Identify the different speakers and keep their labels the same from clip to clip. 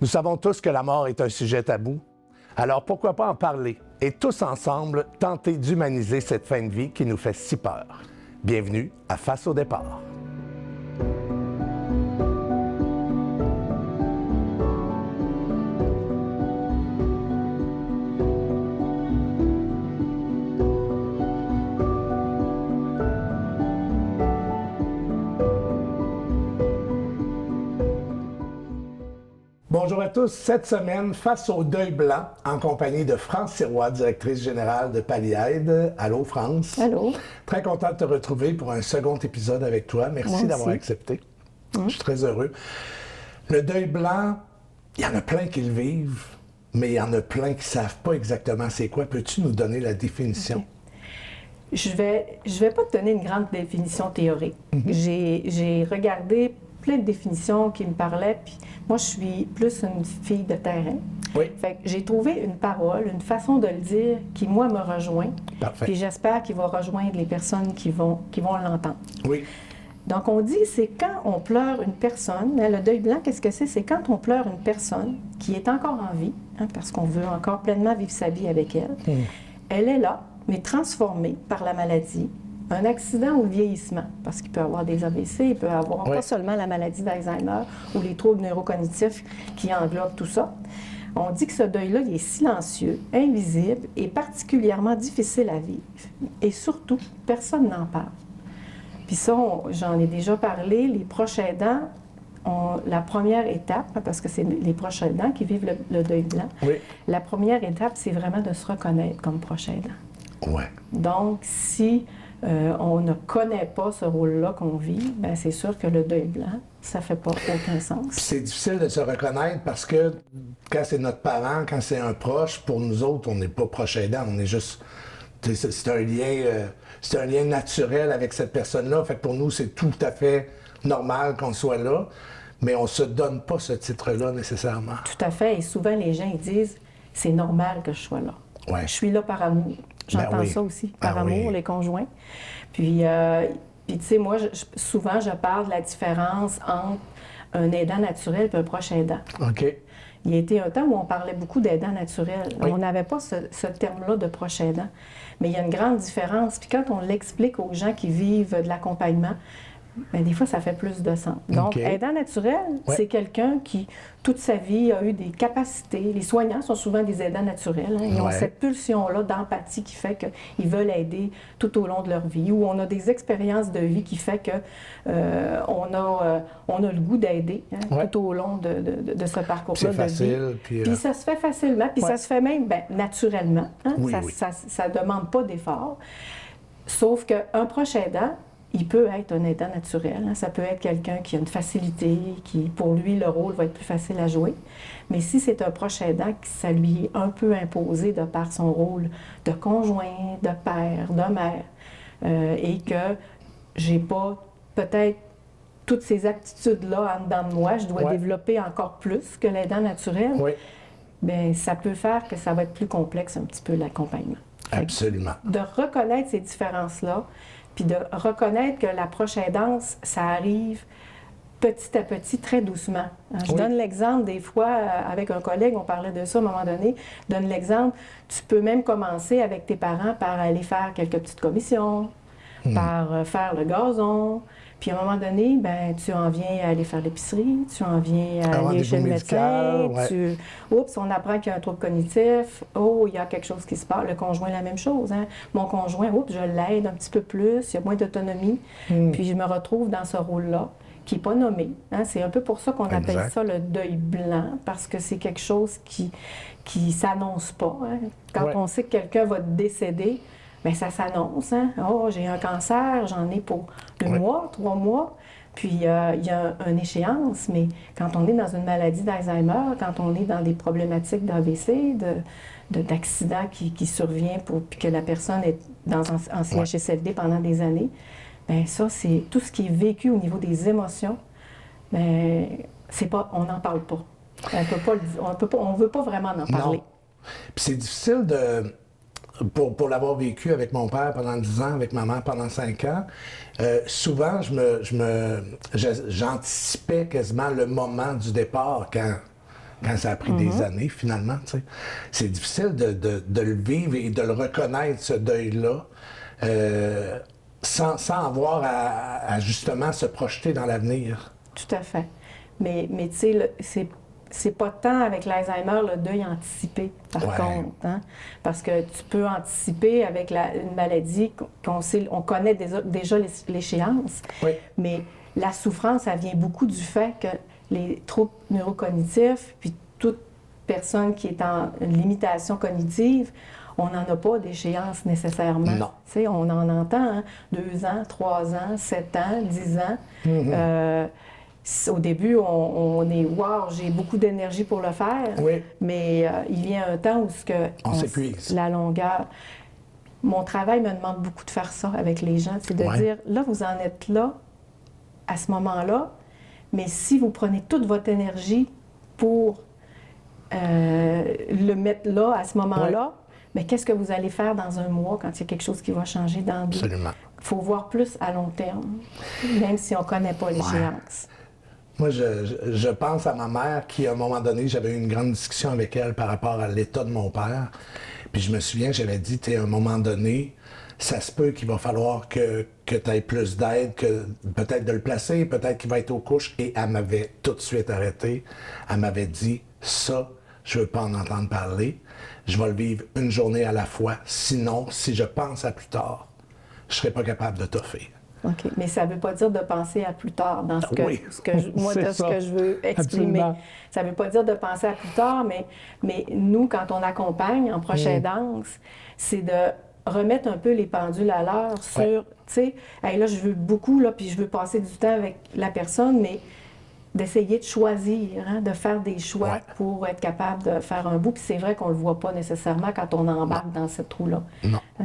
Speaker 1: Nous savons tous que la mort est un sujet tabou. Alors pourquoi pas en parler et tous ensemble tenter d'humaniser cette fin de vie qui nous fait si peur. Bienvenue à Face au départ. Bonjour à tous. Cette semaine, face au deuil blanc, en compagnie de France Sirois, directrice générale de Palliaide. Allô, France.
Speaker 2: Allô.
Speaker 1: Très content de te retrouver pour un second épisode avec toi. Merci d'avoir accepté. Je suis très heureux. Le deuil blanc, il y en a plein qui le vivent, mais il y en a plein qui ne savent pas exactement c'est quoi. Peux-tu nous donner la définition?
Speaker 2: Okay. Je vais pas te donner une grande définition théorique. J'ai regardé plein de définitions qui me parlaient, puis moi, je suis plus une fille de terrain.
Speaker 1: Oui.
Speaker 2: Fait que j'ai trouvé une parole, une façon de le dire qui, moi, me rejoint.
Speaker 1: Parfait.
Speaker 2: Puis j'espère qu'il va rejoindre les personnes qui vont l'entendre.
Speaker 1: Oui.
Speaker 2: Donc, on dit, c'est quand on pleure une personne, le deuil blanc, qu'est-ce que c'est? C'est quand on pleure une personne qui est encore en vie, parce qu'on veut encore pleinement vivre sa vie avec elle. Elle est là, mais transformée par la maladie, un accident ou le vieillissement, parce qu'il peut avoir des AVC, il peut avoir pas seulement la maladie d'Alzheimer ou les troubles neurocognitifs qui englobent tout ça. On dit que ce deuil-là, il est silencieux, invisible et particulièrement difficile à vivre. Et surtout, personne n'en parle. Puis ça, j'en ai déjà parlé, les proches aidants ont la première étape, parce que c'est les proches aidants qui vivent le deuil blanc, la première étape, c'est vraiment de se reconnaître comme proche aidant.
Speaker 1: Ouais.
Speaker 2: Donc, si on ne connaît pas ce rôle-là qu'on vit, bien, c'est sûr que le deuil blanc, ça ne fait pas aucun sens.
Speaker 1: C'est difficile de se reconnaître parce que quand c'est notre parent, quand c'est un proche, pour nous autres, on n'est pas proche aidant, on est juste... C'est un lien naturel avec cette personne-là. Fait que pour nous, c'est tout à fait normal qu'on soit là, mais on ne se donne pas ce titre-là nécessairement.
Speaker 2: Tout à fait. Et souvent, les gens ils disent, c'est normal que je sois là.
Speaker 1: Ouais.
Speaker 2: Je suis là par amour. J'entends ça aussi, par amour, les conjoints. Puis tu sais, moi, souvent, je parle de la différence entre un aidant naturel et un proche aidant.
Speaker 1: OK.
Speaker 2: Il y a été un temps où on parlait beaucoup d'aidant naturel. On n'avait pas ce terme-là de proche aidant. Mais il y a une grande différence. Puis quand on l'explique aux gens qui vivent de l'accompagnement, bien, des fois, ça fait plus de sens. Donc, aidant naturel, c'est quelqu'un qui, toute sa vie, a eu des capacités. Les soignants sont souvent des aidants naturels. Ils ont cette pulsion-là d'empathie qui fait qu'ils veulent aider tout au long de leur vie. Ou on a des expériences de vie qui fait qu'on a le goût d'aider tout au long de ce parcours-là de vie. Puis ça se fait facilement, puis ça se fait même naturellement. Ça ne demande pas d'effort. Sauf qu'un proche aidant, il peut être un aidant naturel. Ça peut être quelqu'un qui a une facilité, qui, pour lui, le rôle va être plus facile à jouer. Mais si c'est un proche aidant, ça lui est un peu imposé de par son rôle de conjoint, de père, de mère, et que j'ai pas peut-être toutes ces aptitudes-là en dedans de moi, je dois développer encore plus que l'aidant naturel, bien, ça peut faire que ça va être plus complexe un petit peu l'accompagnement.
Speaker 1: Absolument.
Speaker 2: De reconnaître ces différences-là, puis de reconnaître que la proche aidance, ça arrive petit à petit, très doucement. Je donne l'exemple, des fois, avec un collègue, on parlait de ça à un moment donné, je donne l'exemple, tu peux même commencer avec tes parents par aller faire quelques petites commissions, par faire le gazon, puis à un moment donné, ben, tu en viens à aller faire l'épicerie, tu en viens à aller chez le médecin, oups, on apprend qu'il y a un trouble cognitif, oh, il y a quelque chose qui se passe, le conjoint, la même chose, Mon conjoint, oups, je l'aide un petit peu plus, il y a moins d'autonomie, puis je me retrouve dans ce rôle-là, qui n'est pas nommé. C'est un peu pour ça qu'on appelle ça le deuil blanc, parce que c'est quelque chose qui s'annonce pas. Quand on sait que quelqu'un va décéder, bien, ça s'annonce. Oh, j'ai un cancer, j'en ai pour 2 mois, 3 mois. Puis, il y a une échéance, mais quand on est dans une maladie d'Alzheimer, quand on est dans des problématiques d'AVC, d'accident qui survient puis que la personne est en CHSLD pendant des années, bien, ça, c'est tout ce qui est vécu au niveau des émotions, bien, c'est pas, on n'en parle pas. On veut pas vraiment en parler.
Speaker 1: Non. Puis c'est difficile de... Pour l'avoir vécu avec mon père pendant 10 ans, avec ma mère pendant 5 ans, souvent, j'anticipais quasiment le moment du départ quand quand ça a pris des années, finalement. Tu sais. C'est difficile de le vivre et de le reconnaître, ce deuil-là, sans avoir à justement se projeter dans l'avenir.
Speaker 2: Tout à fait. Mais tu sais, c'est pas tant avec l'Alzheimer le deuil anticipé, par contre. Hein? Parce que tu peux anticiper avec une maladie on connaît déjà l'échéance.
Speaker 1: Oui.
Speaker 2: Mais la souffrance, ça vient beaucoup du fait que les troubles neurocognitifs, puis toute personne qui est en limitation cognitive, on n'en a pas d'échéance nécessairement.
Speaker 1: Non.
Speaker 2: Tu sais, on en entend, hein? 2 ans, 3 ans, 7 ans, 10 ans. Au début, on est « wow, j'ai beaucoup d'énergie pour le faire
Speaker 1: oui. »,
Speaker 2: mais il vient un temps où
Speaker 1: on s'épuise.
Speaker 2: La longueur... Mon travail me demande beaucoup de faire ça avec les gens, c'est de dire « là, vous en êtes là, à ce moment-là, mais si vous prenez toute votre énergie pour le mettre là, à ce moment-là, mais qu'est-ce que vous allez faire dans un mois quand il y a quelque chose qui va changer dans le vie? »
Speaker 1: Absolument.
Speaker 2: Il faut voir plus à long terme, même si on ne connaît pas l'échéance.
Speaker 1: Moi, je pense à ma mère qui, à un moment donné, j'avais eu une grande discussion avec elle par rapport à l'état de mon père. Puis je me souviens, j'avais dit, tu sais, à un moment donné, ça se peut qu'il va falloir que tu aies plus d'aide, que peut-être de le placer, peut-être qu'il va être aux couches. Et elle m'avait tout de suite arrêté. Elle m'avait dit, ça, je ne veux pas en entendre parler. Je vais le vivre une journée à la fois. Sinon, si je pense à plus tard, je ne serai pas capable de t'offrir.
Speaker 2: OK. Mais ça ne veut pas dire de penser à plus tard dans ce que, ce que je veux exprimer.
Speaker 1: Absolument.
Speaker 2: Ça ne veut pas dire de penser à plus tard, mais nous, quand on accompagne en proche aidance, c'est de remettre un peu les pendules à l'heure sur, tu sais, hey, là, je veux beaucoup, là, puis je veux passer du temps avec la personne, mais d'essayer de choisir, hein, de faire des choix pour être capable de faire un bout. Puis c'est vrai qu'on ne le voit pas nécessairement quand on embarque dans cette roue-là.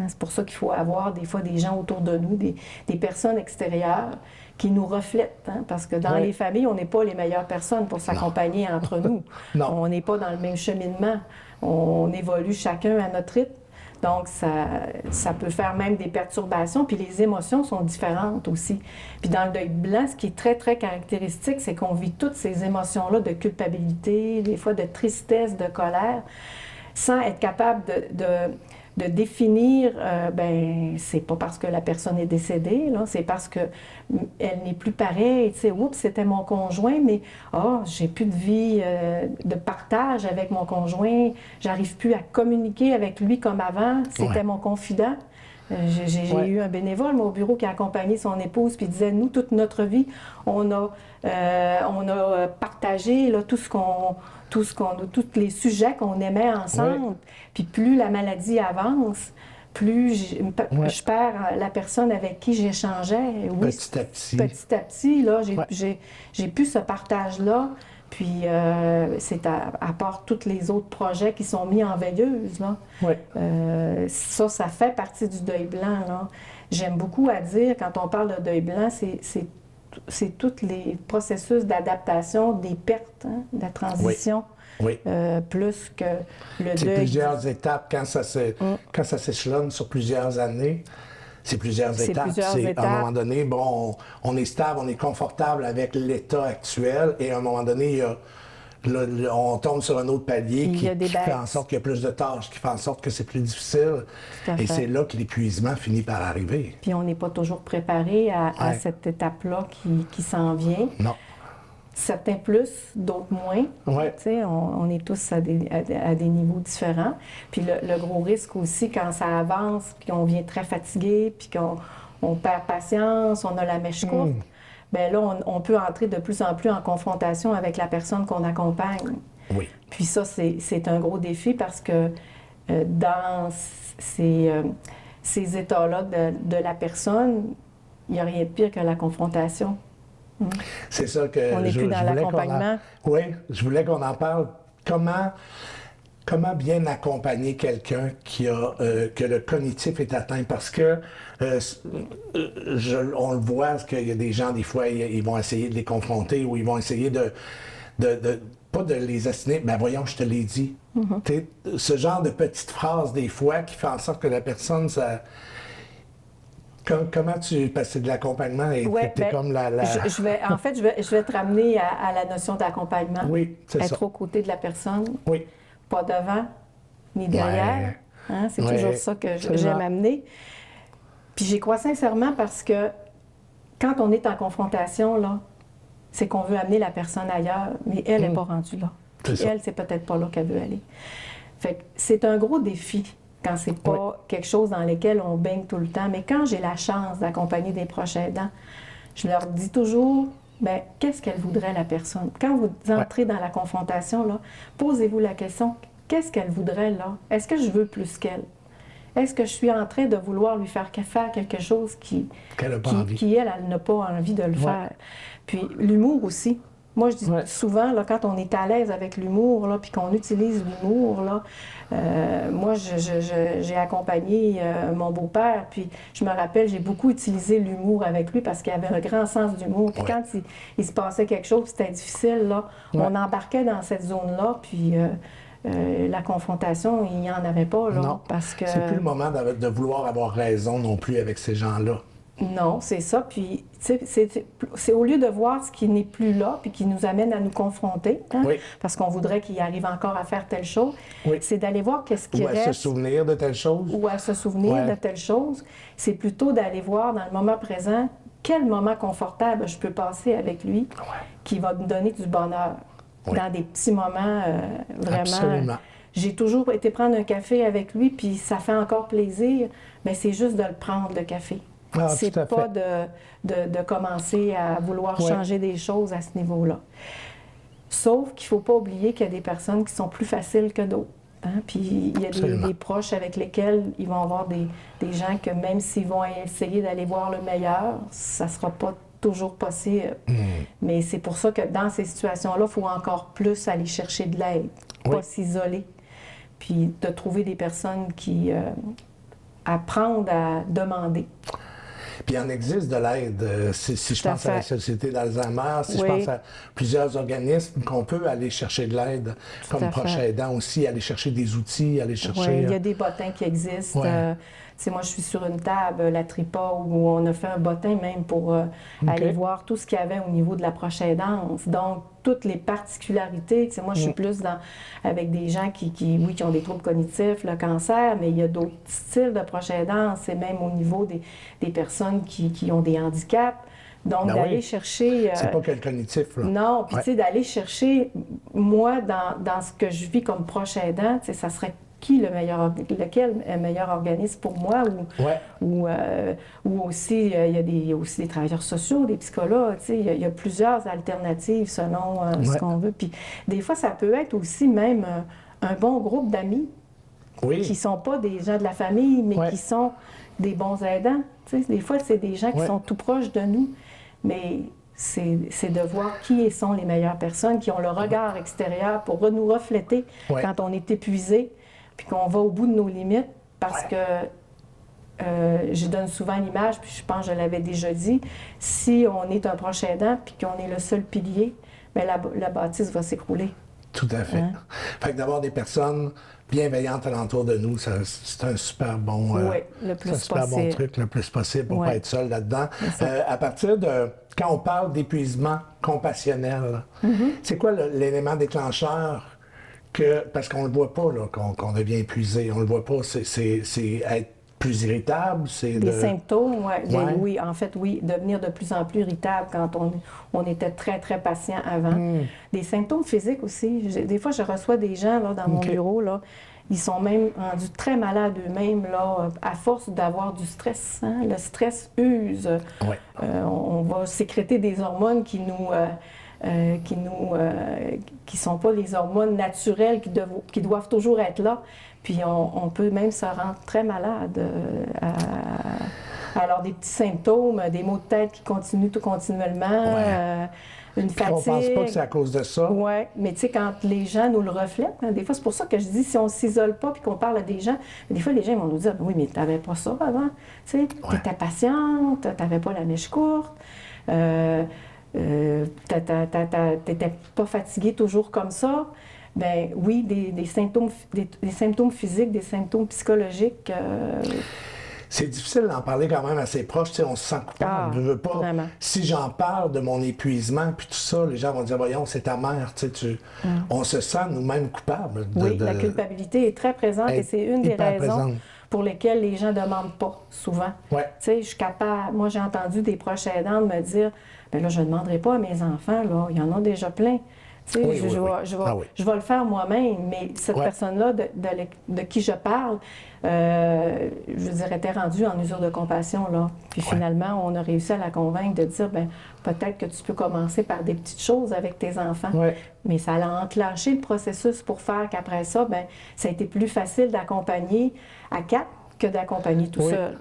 Speaker 2: C'est pour ça qu'il faut avoir des fois des gens autour de nous, des personnes extérieures qui nous reflètent. Hein, parce que dans les familles, on n'est pas les meilleures personnes pour s'accompagner entre nous. On n'est pas dans le même cheminement. On évolue chacun à notre rythme. Donc, ça peut faire même des perturbations, puis les émotions sont différentes aussi. Puis dans le deuil blanc, ce qui est très, très caractéristique, c'est qu'on vit toutes ces émotions-là de culpabilité, des fois de tristesse, de colère, sans être capable de définir, ben c'est pas parce que la personne est décédée, là, c'est parce que elle n'est plus pareille, tu sais, oups, c'était mon conjoint, mais j'ai plus de vie de partage avec mon conjoint, j'arrive plus à communiquer avec lui comme avant, c'était mon confident. J'ai eu un bénévole, moi, au bureau, qui a accompagné son épouse, puis il disait, nous, toute notre vie, on a partagé là, tous les sujets qu'on aimait ensemble. Puis plus la maladie avance, plus je perds la personne avec qui j'échangeais. Oui,
Speaker 1: petit à petit.
Speaker 2: Petit à petit, là, j'ai plus ce partage-là. Puis c'est à part tous les autres projets qui sont mis en veilleuse, là. Ça fait partie du deuil blanc, là. J'aime beaucoup à dire, quand on parle de deuil blanc, c'est tous les processus d'adaptation, des pertes, hein, de la transition. Plus que le deuil.
Speaker 1: C'est plusieurs étapes. Quand ça s'échelonne sur plusieurs années, c'est plusieurs étapes. À un moment donné, bon, on est stable, on est confortable avec l'état actuel, et à un moment donné, on tombe sur un autre palier qui fait en sorte qu'il y a plus de tâches, qui fait en sorte que c'est plus difficile. Et c'est là que l'épuisement finit par arriver.
Speaker 2: Puis on n'est pas toujours préparé à cette étape-là qui s'en vient.
Speaker 1: Non.
Speaker 2: Certains plus, d'autres moins. On est tous à des niveaux différents. Puis le gros risque aussi, quand ça avance, puis qu'on vient très fatigué, puis qu'on perd patience, on a la mèche courte, bien là, on peut entrer de plus en plus en confrontation avec la personne qu'on accompagne. Puis ça, c'est un gros défi parce que dans ces états-là de la personne, il n'y a rien de pire que la confrontation.
Speaker 1: C'est ça que
Speaker 2: on n'est plus dans l'accompagnement.
Speaker 1: Je voulais qu'on en parle. Comment bien accompagner quelqu'un que le cognitif est atteint? Parce que on le voit, qu'il y a des gens, des fois, ils vont essayer de les confronter ou ils vont essayer pas de les assigner, ben voyons, je te l'ai dit. Ce genre de petites phrases, des fois, qui fait en sorte que la personne, Comment tu... Parce que c'est de l'accompagnement et
Speaker 2: Ouais,
Speaker 1: t'es comme la...
Speaker 2: en fait, je vais te ramener à la notion d'accompagnement.
Speaker 1: Oui, c'est ça.
Speaker 2: Être aux côtés de la personne,
Speaker 1: Oui.
Speaker 2: pas devant ni derrière.
Speaker 1: Ouais.
Speaker 2: Hein, c'est
Speaker 1: Ouais,
Speaker 2: toujours ça que
Speaker 1: absolument.
Speaker 2: j'aime amener. Puis j'y crois sincèrement parce que quand on est en confrontation, là, c'est qu'on veut amener la personne ailleurs, mais elle n'est pas rendue là. Puis elle, c'est peut-être pas là qu'elle veut aller. Fait que c'est un gros défi quand c'est pas quelque chose dans lequel on baigne tout le temps. Mais quand j'ai la chance d'accompagner des proches aidants, je leur dis toujours, bien, qu'est-ce qu'elle voudrait la personne? Quand vous entrez dans la confrontation, là, posez-vous la question, qu'est-ce qu'elle voudrait là? Est-ce que je veux plus qu'elle? Est-ce que je suis en train de vouloir lui faire quelque chose qui elle n'a pas envie de le faire? Puis l'humour aussi. Moi, je dis souvent, là, quand on est à l'aise avec l'humour, puis qu'on utilise l'humour, moi, j'ai accompagné mon beau-père, puis je me rappelle, j'ai beaucoup utilisé l'humour avec lui parce qu'il avait un grand sens d'humour. Puis quand il se passait quelque chose, c'était difficile, là, on embarquait dans cette zone-là, puis... la confrontation, il n'y en avait pas, là,
Speaker 1: non,
Speaker 2: parce que...
Speaker 1: c'est plus le moment de vouloir avoir raison non plus avec ces gens-là.
Speaker 2: Non, c'est ça. Puis, c'est au lieu de voir ce qui n'est plus là, puis qui nous amène à nous confronter, parce qu'on voudrait qu'il arrive encore à faire telle chose, c'est d'aller voir qu'est-ce qui reste.
Speaker 1: Ou à se souvenir de telle chose.
Speaker 2: Ou à se souvenir de telle chose. C'est plutôt d'aller voir dans le moment présent quel moment confortable je peux passer avec lui qui va me donner du bonheur. Dans des petits moments vraiment...
Speaker 1: Absolument.
Speaker 2: J'ai toujours été prendre un café avec lui, puis ça fait encore plaisir, mais c'est juste de le prendre, le café. C'est pas de commencer à vouloir changer des choses à ce niveau-là. Sauf qu'il ne faut pas oublier qu'il y a des personnes qui sont plus faciles que d'autres. Hein? Puis il y a des proches avec lesquels ils vont avoir des gens que même s'ils vont essayer d'aller voir le meilleur, ça ne sera pas toujours possible. Mais c'est pour ça que dans ces situations-là, il faut encore plus aller chercher de l'aide, pas s'isoler. Puis de trouver des personnes qui apprennent à demander.
Speaker 1: Puis il en existe de l'aide. Si je pense à la Société d'Alzheimer, si je pense à plusieurs organismes qu'on peut aller chercher de l'aide, comme proche aidant aussi, aller chercher des outils, aller chercher...
Speaker 2: Oui, il y a des bottins qui existent. Moi, je suis sur une table, la TRIPA, où on a fait un bottin même pour aller voir tout ce qu'il y avait au niveau de la proche aidance. Donc, toutes les particularités. Moi, je suis plus avec des gens qui ont des troubles cognitifs, le cancer, mais il y a d'autres styles de proche aidance, et même au niveau des personnes qui ont des handicaps. Donc, d'aller chercher...
Speaker 1: c'est pas que le cognitif, là.
Speaker 2: Non, puis tu sais, d'aller chercher, moi, dans ce que je vis comme proche aidant, ça serait lequel est le meilleur organisme pour moi, ou aussi, il y a aussi des travailleurs sociaux, des psychologues, il y a plusieurs alternatives selon ce qu'on veut. Puis des fois, ça peut être aussi même un bon groupe d'amis qui ne sont pas des gens de la famille, mais qui sont des bons aidants. Des fois, c'est des gens qui sont tout proches de nous, mais c'est de voir qui sont les meilleures personnes, qui ont le regard extérieur pour nous refléter quand on est épuisé, puis qu'on va au bout de nos limites, parce que je donne souvent l'image, puis je pense que je l'avais déjà dit, si on est un proche aidant, puis qu'on est le seul pilier, bien, la bâtisse va s'écrouler.
Speaker 1: Tout à fait. Fait que d'avoir des personnes bienveillantes alentour de nous, c'est un super bon,
Speaker 2: le plus
Speaker 1: super bon truc, le plus possible pour ne pas être seul là-dedans. À partir de, quand on parle d'épuisement compassionnel, c'est quoi l'élément déclencheur? Parce qu'on ne le voit pas, là, qu'on devient épuisé. On ne le voit pas. C'est être plus irritable.
Speaker 2: Des symptômes, oui. En fait, oui. Devenir de plus en plus irritable quand on était très, très patient avant. Des symptômes physiques aussi. Des fois, je reçois des gens là, dans mon bureau. Là, ils sont même rendus très malades eux-mêmes là, à force d'avoir du stress. Hein? Le stress use. On va sécréter des hormones qui sont pas les hormones naturelles qui doivent toujours être là. Puis on peut même se rendre très malade. Alors des petits symptômes, des maux de tête qui continuent tout continuellement, une fatigue.
Speaker 1: On pense pas que c'est à cause de ça.
Speaker 2: Oui, mais tu sais, quand les gens nous le reflètent, des fois c'est pour ça que je dis, si on ne s'isole pas puis qu'on parle à des gens, des fois les gens vont nous dire, oui, mais tu n'avais pas ça avant. Tu sais, tu étais patiente, tu n'avais pas la mèche courte. T'étais pas fatigué toujours comme ça. Ben oui, des symptômes physiques, des symptômes psychologiques.
Speaker 1: c'est difficile d'en parler quand même à ses proches, tu sais, on se sent coupable, je veux pas.
Speaker 2: Vraiment.
Speaker 1: Si j'en parle de mon épuisement puis tout ça, les gens vont dire, voyons, c'est ta mère, tu sais, on se sent nous-mêmes coupables.
Speaker 2: Oui, la culpabilité est très présente et c'est une des raisons
Speaker 1: présente.
Speaker 2: pour lesquelles les gens ne demandent pas souvent.
Speaker 1: Ouais.
Speaker 2: Tu sais, je suis capable, moi j'ai entendu des proches aidants me dire, bien là, je ne demanderai pas à mes enfants, là, il y en a déjà plein. Tu sais, je vais le faire moi-même, mais cette personne-là de qui je parle, je dirais, était rendue en usure de compassion, là. Puis finalement, on a réussi à la convaincre de dire, bien, peut-être que tu peux commencer par des petites choses avec tes enfants.
Speaker 1: Ouais.
Speaker 2: Mais ça a enclenché le processus pour faire qu'après ça, bien, ça a été plus facile d'accompagner à 4 que d'accompagner tout seul.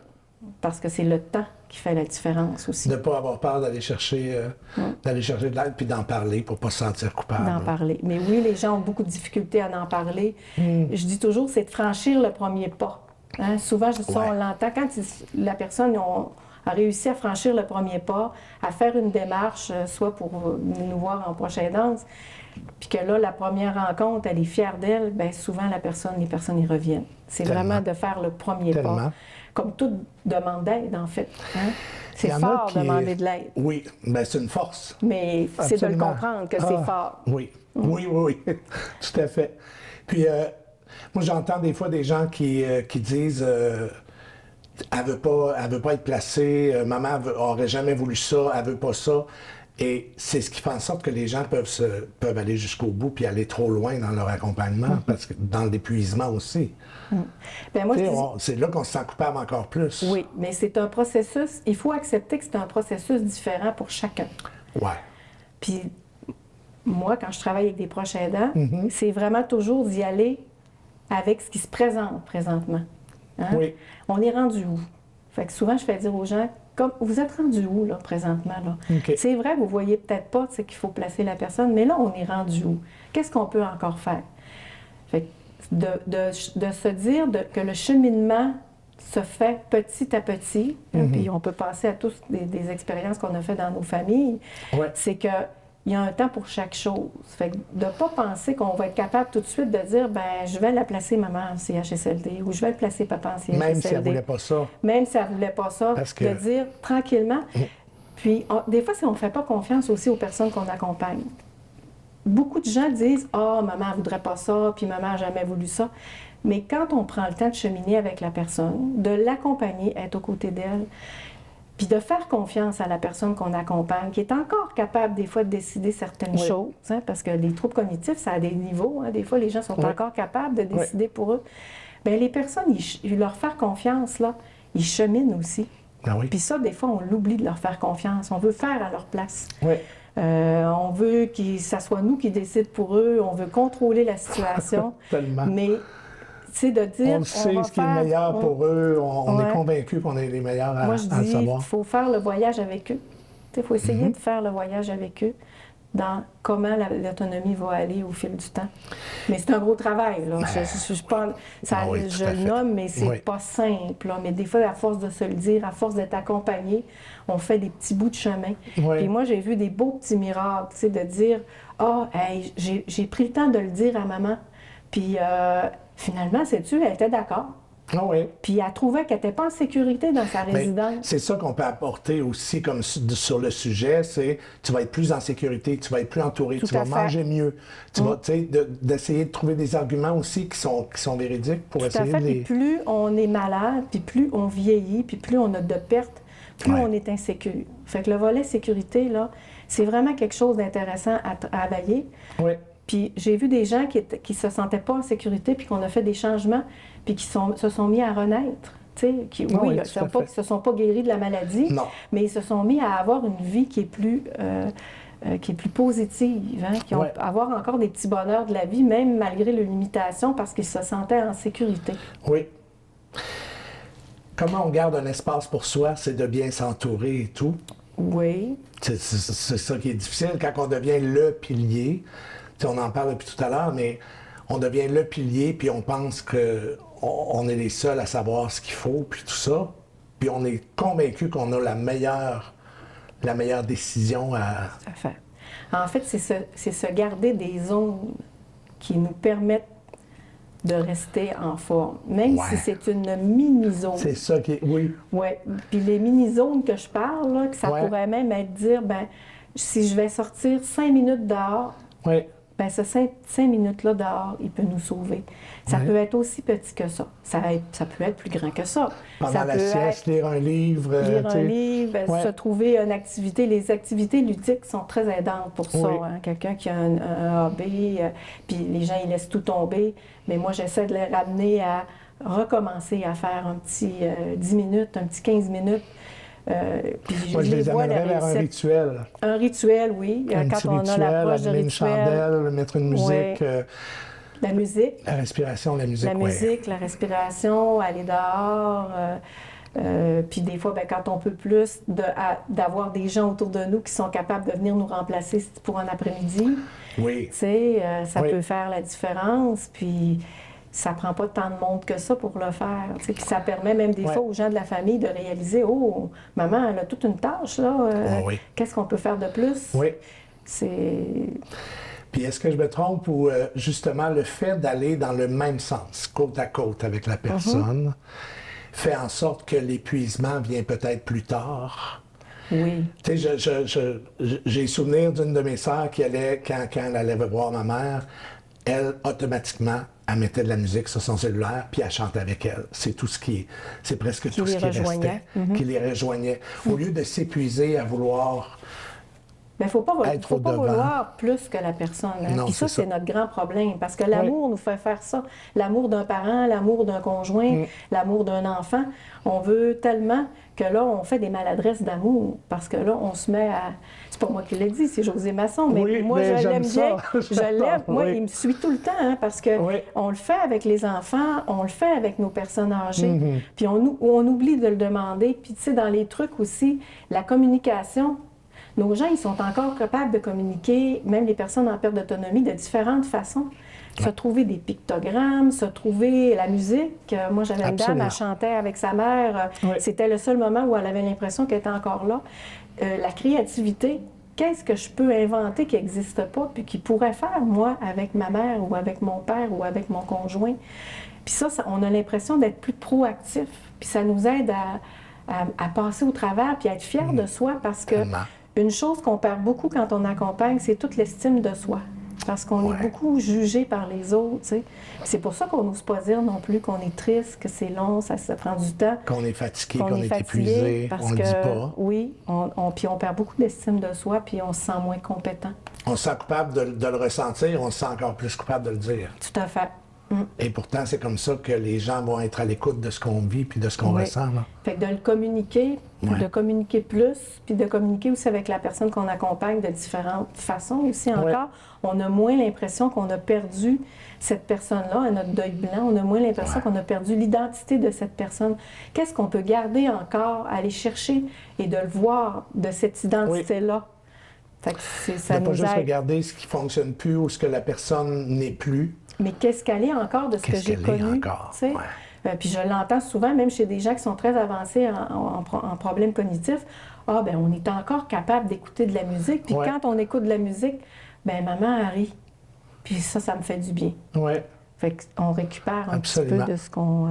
Speaker 2: Parce que c'est le temps qui fait la différence aussi.
Speaker 1: De ne pas avoir peur d'aller chercher de l'aide puis d'en parler pour ne pas se sentir coupable.
Speaker 2: D'en parler. Mais oui, les gens ont beaucoup de difficultés à en parler. Je dis toujours, c'est de franchir le premier pas. Hein? Souvent, on l'entend quand la personne a réussi à franchir le premier pas, à faire une démarche, soit pour nous voir en prochaine danse, puis que là, la première rencontre, elle est fière d'elle, bien souvent, les personnes y reviennent. C'est vraiment de faire le premier pas. Comme toute demande d'aide, en fait. Hein? C'est fort de demander de l'aide.
Speaker 1: Oui, bien c'est une force.
Speaker 2: Mais c'est de le comprendre que c'est fort.
Speaker 1: Oui, oui, tout à fait. Puis, moi, j'entends des fois des gens qui disent elle veut pas être placée, maman aurait jamais voulu ça, elle veut pas ça. Et c'est ce qui fait en sorte que les gens peuvent aller jusqu'au bout puis aller trop loin dans leur accompagnement, parce que dans l'épuisement aussi.
Speaker 2: Bien, moi,
Speaker 1: c'est là qu'on se sent coupable encore plus.
Speaker 2: Oui, mais c'est un processus, il faut accepter que c'est un processus différent pour chacun.
Speaker 1: Ouais.
Speaker 2: Puis moi, quand je travaille avec des proches aidants, c'est vraiment toujours d'y aller avec ce qui se présente présentement. Hein? Oui. On est rendu où? Fait que souvent, je fais dire aux gens, comme vous êtes rendu où, là, présentement? Là? Okay. C'est vrai, vous ne voyez peut-être pas qu'il faut placer la personne, mais là, on est rendu où? Qu'est-ce qu'on peut encore faire? Fait que de se dire que le cheminement se fait petit à petit, puis on peut passer à tous des expériences qu'on a faites dans nos familles, c'est que il y a un temps pour chaque chose. Fait que de ne pas penser qu'on va être capable tout de suite de dire, ben je vais la placer maman en CHSLD ou je vais le placer papa en CHSLD.
Speaker 1: Même si elle ne voulait pas ça.
Speaker 2: Même si elle ne voulait pas ça, de dire tranquillement. Puis, des fois, on ne fait pas confiance aussi aux personnes qu'on accompagne. Beaucoup de gens disent, ah, maman ne voudrait pas ça, puis maman n'a jamais voulu ça. Mais quand on prend le temps de cheminer avec la personne, de l'accompagner, être aux côtés d'elle, puis de faire confiance à la personne qu'on accompagne, qui est encore capable des fois de décider certaines choses, hein, parce que les troubles cognitifs, ça a des niveaux. Hein, des fois, les gens sont encore capables de décider pour eux. Bien, les personnes, leur faire confiance, là, ils cheminent aussi.
Speaker 1: Ah oui.
Speaker 2: Puis ça, des fois, on l'oublie de leur faire confiance. On veut faire à leur place.
Speaker 1: Oui.
Speaker 2: On veut que ça soit nous qui décident pour eux. On veut contrôler la situation.
Speaker 1: Tellement.
Speaker 2: Mais c'est de dire,
Speaker 1: on sait ce qui est le meilleur pour eux, on est convaincus qu'on est les meilleurs à,
Speaker 2: Moi, je dis,
Speaker 1: savoir.
Speaker 2: Il faut faire le voyage avec eux. Il faut essayer de faire le voyage avec eux dans comment l'autonomie va aller au fil du temps. Mais c'est un gros travail. Là. Je le nomme, mais c'est pas simple. Là. Mais des fois, à force de se le dire, à force d'être accompagné, on fait des petits bouts de chemin. Puis moi, j'ai vu des beaux petits miracles, de dire, hey, j'ai pris le temps de le dire à maman. Puis finalement, sais-tu, elle était d'accord.
Speaker 1: Ah oui.
Speaker 2: Puis elle trouvait qu'elle n'était pas en sécurité dans sa résidence.
Speaker 1: C'est ça qu'on peut apporter aussi comme sur le sujet, c'est tu vas être plus en sécurité, tu vas être plus entouré, tu vas manger mieux. Tu vas, d'essayer de trouver des arguments aussi qui sont véridiques pour essayer de les...
Speaker 2: Puis plus on est malade, puis plus on vieillit, puis plus on a de pertes, plus on est insécure. Fait que le volet sécurité, là, c'est vraiment quelque chose d'intéressant à travailler.
Speaker 1: Oui.
Speaker 2: Puis j'ai vu des gens qui se sentaient pas en sécurité, puis qu'on a fait des changements, puis qui se sont mis à renaître. Ils ne se sont pas guéris de la maladie, mais ils se sont mis à avoir une vie qui est plus positive, hein, qui ont avoir encore des petits bonheurs de la vie, même malgré les limitations, parce qu'ils se sentaient en sécurité.
Speaker 1: Oui. Comment on garde un espace pour soi, c'est de bien s'entourer et tout.
Speaker 2: Oui.
Speaker 1: C'est ça qui est difficile quand on devient le pilier. On en parle depuis tout à l'heure, mais on devient le pilier, puis on pense qu'on est les seuls à savoir ce qu'il faut, puis tout ça. Puis on est convaincu qu'on a la meilleure décision à...
Speaker 2: Tout à fait. En fait, c'est se garder des zones qui nous permettent de rester en forme, même
Speaker 1: Ouais.
Speaker 2: si c'est une mini-zone.
Speaker 1: C'est ça qui est... Oui.
Speaker 2: Oui. Puis les mini-zones que je parle, là, que ça
Speaker 1: Ouais.
Speaker 2: pourrait même être dire, ben si je vais sortir 5 minutes dehors,
Speaker 1: Oui.
Speaker 2: ben ce 5 minutes-là dehors, il peut nous sauver. Ça
Speaker 1: Ouais.
Speaker 2: peut être aussi petit que ça. Ça peut être plus grand que ça.
Speaker 1: Pendant
Speaker 2: Ça
Speaker 1: la
Speaker 2: peut
Speaker 1: sieste, lire un livre.
Speaker 2: être lire
Speaker 1: tu
Speaker 2: un
Speaker 1: sais.
Speaker 2: livre,
Speaker 1: Ouais.
Speaker 2: se trouver une activité. Les activités ludiques sont très aidantes pour ça.
Speaker 1: Oui.
Speaker 2: Hein. Quelqu'un qui a un hobby, puis les gens, ils laissent tout tomber. Mais moi, j'essaie de les ramener à recommencer à faire un petit 10 minutes, un petit 15 minutes. Puis
Speaker 1: Moi, je les
Speaker 2: vois
Speaker 1: amènerais vers un rituel.
Speaker 2: Un rituel, oui.
Speaker 1: Un
Speaker 2: Quand
Speaker 1: petit
Speaker 2: on a
Speaker 1: rituel,
Speaker 2: l'approche de
Speaker 1: allumer une
Speaker 2: rituel.
Speaker 1: chandelle, mettre une musique.
Speaker 2: Ouais. La musique.
Speaker 1: La respiration, la musique,
Speaker 2: La
Speaker 1: ouais.
Speaker 2: musique, la respiration, aller dehors. Puis des fois, ben, quand on peut plus, d'avoir des gens autour de nous qui sont capables de venir nous remplacer pour un après-midi.
Speaker 1: Oui.
Speaker 2: Tu sais, ça
Speaker 1: Oui.
Speaker 2: peut faire la différence. Puis ça prend pas tant de monde que ça pour le faire. Tu sais. Puis ça permet même des
Speaker 1: Ouais.
Speaker 2: fois aux gens de la famille de réaliser, oh, maman, elle a toute une tâche, là.
Speaker 1: Oui.
Speaker 2: Qu'est-ce qu'on peut faire de plus?
Speaker 1: Oui.
Speaker 2: C'est...
Speaker 1: Puis est-ce que je me trompe ou justement le fait d'aller dans le même sens, côte à côte avec la personne, fait en sorte que l'épuisement vient peut-être plus tard?
Speaker 2: Oui.
Speaker 1: Tu sais, j'ai souvenir d'une de mes sœurs qui allait, quand elle allait voir ma mère, elle, automatiquement, elle mettait de la musique sur son cellulaire, puis elle chantait avec elle. C'est tout ce qui... C'est presque tout ce qui restait, qui les rejoignait. Au lieu de s'épuiser à vouloir...
Speaker 2: Mais il ne faut pas
Speaker 1: Être au-devant.
Speaker 2: vouloir plus que la personne. Hein?
Speaker 1: Non,
Speaker 2: Puis ça,
Speaker 1: c'est ça.
Speaker 2: c'est notre grand problème. Parce que l'amour nous fait faire ça. L'amour d'un parent, l'amour d'un conjoint, l'amour d'un enfant. On veut tellement que là, on fait des maladresses d'amour. Parce que là, on se met à... C'est pas moi qui l'ai dit, c'est José Masson. Mais
Speaker 1: Oui,
Speaker 2: moi,
Speaker 1: mais
Speaker 2: je
Speaker 1: j'aime
Speaker 2: l'aime
Speaker 1: ça.
Speaker 2: bien. Je l'aime. Moi,
Speaker 1: Oui.
Speaker 2: il me suit tout le temps. Hein, parce que
Speaker 1: Oui.
Speaker 2: on le fait avec les enfants, on le fait avec nos personnes âgées. Puis on oublie de le demander. Puis tu sais, dans les trucs aussi, la communication... Nos gens, ils sont encore capables de communiquer, même les personnes en perte d'autonomie, de différentes façons. Se trouver des pictogrammes, se trouver la musique. Moi, j'avais une dame,
Speaker 1: Absolument.
Speaker 2: elle chantait avec sa mère.
Speaker 1: Oui.
Speaker 2: C'était le seul moment où elle avait l'impression qu'elle était encore là. La créativité, qu'est-ce que je peux inventer qui n'existe pas, puis qui pourrait faire, moi, avec ma mère, ou avec mon père, ou avec mon conjoint? Puis ça, on a l'impression d'être plus proactif. Puis ça nous aide à passer au travers, puis à être fier de soi, parce que...
Speaker 1: Tellement.
Speaker 2: Une chose qu'on perd beaucoup quand on accompagne, c'est toute l'estime de soi. Parce qu'on est beaucoup jugé par les autres, tu sais. C'est pour ça qu'on n'ose pas dire non plus qu'on est triste, que c'est long, ça prend du temps.
Speaker 1: Qu'on est fatigué,
Speaker 2: Qu'on
Speaker 1: qu'on
Speaker 2: est
Speaker 1: est
Speaker 2: fatigué,
Speaker 1: épuisé,
Speaker 2: parce
Speaker 1: on ne le
Speaker 2: que,
Speaker 1: dit pas.
Speaker 2: oui, puis on perd beaucoup d'estime de soi, puis on se sent moins compétent.
Speaker 1: On se sent coupable de le ressentir, on se sent encore plus coupable de le dire.
Speaker 2: Tout à fait.
Speaker 1: Et pourtant, c'est comme ça que les gens vont être à l'écoute de ce qu'on vit puis de ce qu'on
Speaker 2: Oui.
Speaker 1: ressent. Là.
Speaker 2: Fait que de le communiquer,
Speaker 1: Ouais.
Speaker 2: de communiquer plus, puis de communiquer aussi avec la personne qu'on accompagne de différentes façons aussi encore.
Speaker 1: Ouais.
Speaker 2: On a moins l'impression qu'on a perdu cette personne-là à notre deuil blanc. On a moins l'impression qu'on a perdu l'identité de cette personne. Qu'est-ce qu'on peut garder encore, aller chercher et de le voir de cette identité-là? Fait que ça
Speaker 1: de pas
Speaker 2: nous
Speaker 1: juste
Speaker 2: aide.
Speaker 1: regarder ce qui ne fonctionne plus ou ce que la personne n'est plus.
Speaker 2: Mais qu'est-ce qu'elle est encore de ce que
Speaker 1: Qu'est-ce
Speaker 2: j'ai
Speaker 1: qu'elle est
Speaker 2: connu?
Speaker 1: encore,
Speaker 2: Tu sais?
Speaker 1: ouais.
Speaker 2: Puis je l'entends souvent, même chez des gens qui sont très avancés en problèmes cognitifs. Ah, ben on est encore capable d'écouter de la musique. Puis
Speaker 1: Ouais.
Speaker 2: quand on écoute de la musique, ben maman elle rit. Puis ça me fait du bien.
Speaker 1: Oui.
Speaker 2: Fait qu'on récupère un
Speaker 1: Absolument.
Speaker 2: petit peu de ce qu'on...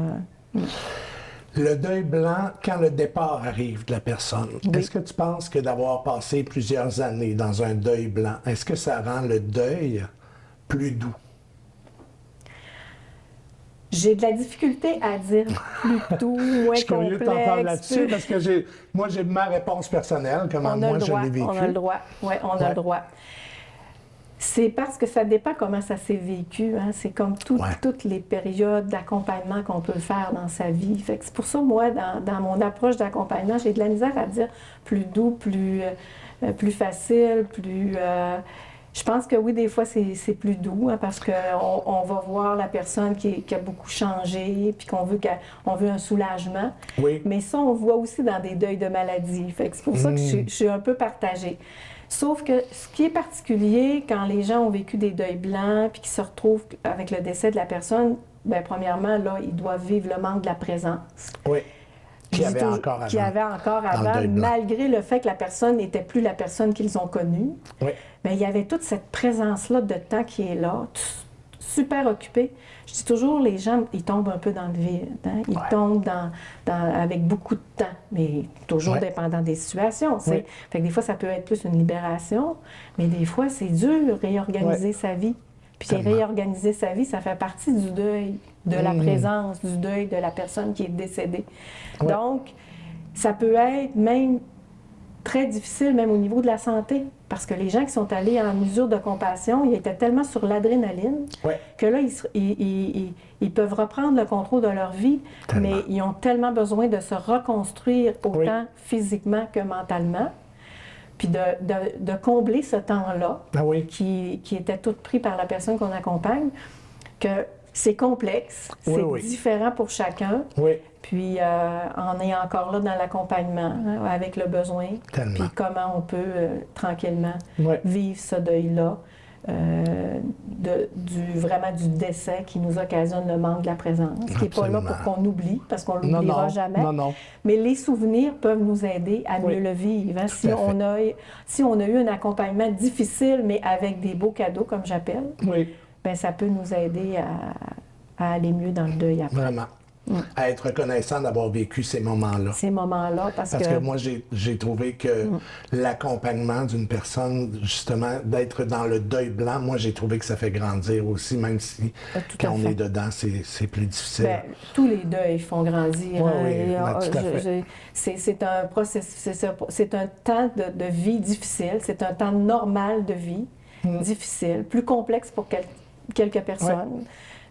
Speaker 1: Le deuil blanc, quand le départ arrive de la personne,
Speaker 2: Oui.
Speaker 1: est-ce que tu penses que d'avoir passé plusieurs années dans un deuil blanc, est-ce que ça rend le deuil plus doux?
Speaker 2: J'ai de la difficulté à dire plus doux, moins
Speaker 1: Je suis curieux de t'entendre
Speaker 2: complexe.
Speaker 1: là-dessus parce que j'ai ma réponse personnelle, comment
Speaker 2: On a
Speaker 1: moi
Speaker 2: le
Speaker 1: je
Speaker 2: droit,
Speaker 1: l'ai vécu.
Speaker 2: on a le droit. Oui, on a
Speaker 1: Ouais.
Speaker 2: le droit. C'est parce que ça dépend comment ça s'est vécu. Hein. C'est comme toutes les périodes d'accompagnement qu'on peut faire dans sa vie. Fait que c'est pour ça, moi, dans mon approche d'accompagnement, j'ai de la misère à dire plus doux, plus facile, plus... je pense que oui, des fois, c'est plus doux, hein, parce qu'on va voir la personne qui a beaucoup changé, puis qu'on veut, on veut un soulagement.
Speaker 1: Oui.
Speaker 2: Mais ça, on le voit aussi dans des deuils de maladie. Fait que c'est pour ça que je suis un peu partagée. Sauf que ce qui est particulier, quand les gens ont vécu des deuils blancs, puis qu'ils se retrouvent avec le décès de la personne, bien, premièrement, là, ils doivent vivre le manque de la présence.
Speaker 1: Oui. Qu'il y avait encore avant.
Speaker 2: Qu'il y avait encore
Speaker 1: Dans le
Speaker 2: avant,
Speaker 1: deuil blanc.
Speaker 2: malgré le fait que la personne n'était plus la personne qu'ils ont connue.
Speaker 1: Oui.
Speaker 2: Mais il y avait toute cette présence-là de temps qui est là, super occupés. Je dis toujours, les gens, ils tombent un peu dans le vide. Hein? Ils tombent avec beaucoup de temps, mais toujours dépendant des situations. Fait que des fois, ça peut être plus une libération, mais des fois, c'est dur réorganiser sa vie. Puis réorganiser sa vie, ça fait partie du deuil, de la présence, du deuil de la personne qui est décédée. Donc, ça peut être même très difficile, même au niveau de la santé, parce que les gens qui sont allés en mesure de compassion, ils étaient tellement sur l'adrénaline que là, ils peuvent reprendre le contrôle de leur vie, mais ils ont tellement besoin de se reconstruire autant physiquement que mentalement, puis de combler ce temps-là qui était tout pris par la personne qu'on accompagne, que c'est complexe, c'est différent pour chacun. Puis on est encore là dans l'accompagnement, hein, avec le besoin. Puis comment on peut tranquillement vivre ce deuil-là, vraiment du décès qui nous occasionne le manque de la présence, qui n'est pas là pour qu'on oublie, parce qu'on ne l'oubliera jamais. Mais les souvenirs peuvent nous aider à mieux le vivre. Hein. Si on a eu un accompagnement difficile, mais avec des beaux cadeaux, comme j'appelle, bien, ça peut nous aider à aller mieux dans le deuil après.
Speaker 1: Vraiment. À être reconnaissant d'avoir vécu ces moments-là.
Speaker 2: Ces moments-là, parce que
Speaker 1: moi, j'ai trouvé que l'accompagnement d'une personne, justement, d'être dans le deuil blanc, moi, j'ai trouvé que ça fait grandir aussi, même si quand on est dedans, c'est plus difficile.
Speaker 2: Bien, tous les deuils font grandir. C'est un processus, c'est un temps de vie difficile, c'est un temps normal de vie difficile, plus complexe pour quelques personnes,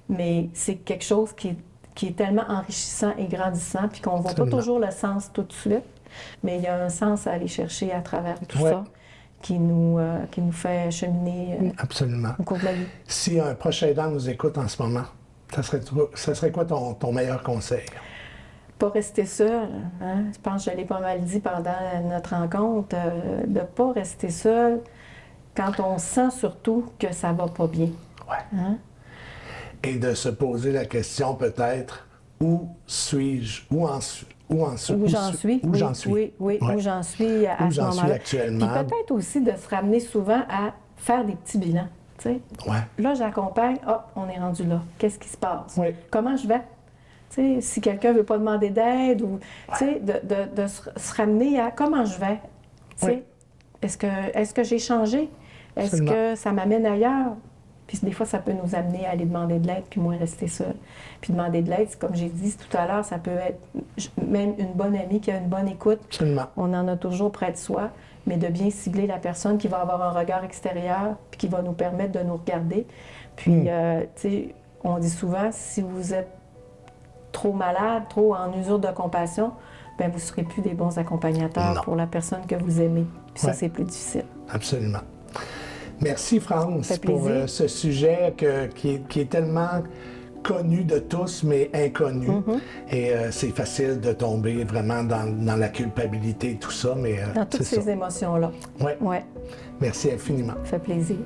Speaker 2: mais c'est quelque chose qui est tellement enrichissant et grandissant, puis qu'on ne voit pas toujours le sens tout de suite, mais il y a un sens à aller chercher à travers tout ça qui nous fait cheminer au cours de la vie.
Speaker 1: Si un proche aidant nous écoute en ce moment, ça serait quoi ton meilleur conseil?
Speaker 2: Pas rester seul. Hein? Je pense que je l'ai pas mal dit pendant notre rencontre, de ne pas rester seul quand on sent surtout que ça va pas bien. Hein?
Speaker 1: Et de se poser la question peut-être, où suis-je, où j'en suis à ce moment-là.
Speaker 2: Actuellement. Puis peut-être aussi de se ramener souvent à faire des petits bilans. Là, j'accompagne, on est rendu là. Qu'est-ce qui se passe? Comment je vais? Si quelqu'un ne veut pas demander d'aide, ou de se ramener à comment je vais? Est-ce que j'ai changé? Est-ce que ça m'amène ailleurs? Puis des fois, ça peut nous amener à aller demander de l'aide, puis moins rester seul. Puis demander de l'aide, comme j'ai dit tout à l'heure, ça peut être même une bonne amie qui a une bonne écoute.
Speaker 1: Absolument.
Speaker 2: On en a toujours près de soi, mais de bien cibler la personne qui va avoir un regard extérieur, puis qui va nous permettre de nous regarder. Puis, on dit souvent, si vous êtes trop malade, trop en usure de compassion, bien, vous ne serez plus des bons accompagnateurs pour la personne que vous aimez. Puis ça, c'est plus difficile.
Speaker 1: Absolument. Merci, France, pour ce sujet qui est tellement connu de tous, mais inconnu. Et c'est facile de tomber vraiment dans la culpabilité et tout ça. Mais,
Speaker 2: dans toutes ces émotions-là.
Speaker 1: Merci infiniment.
Speaker 2: Ça fait plaisir.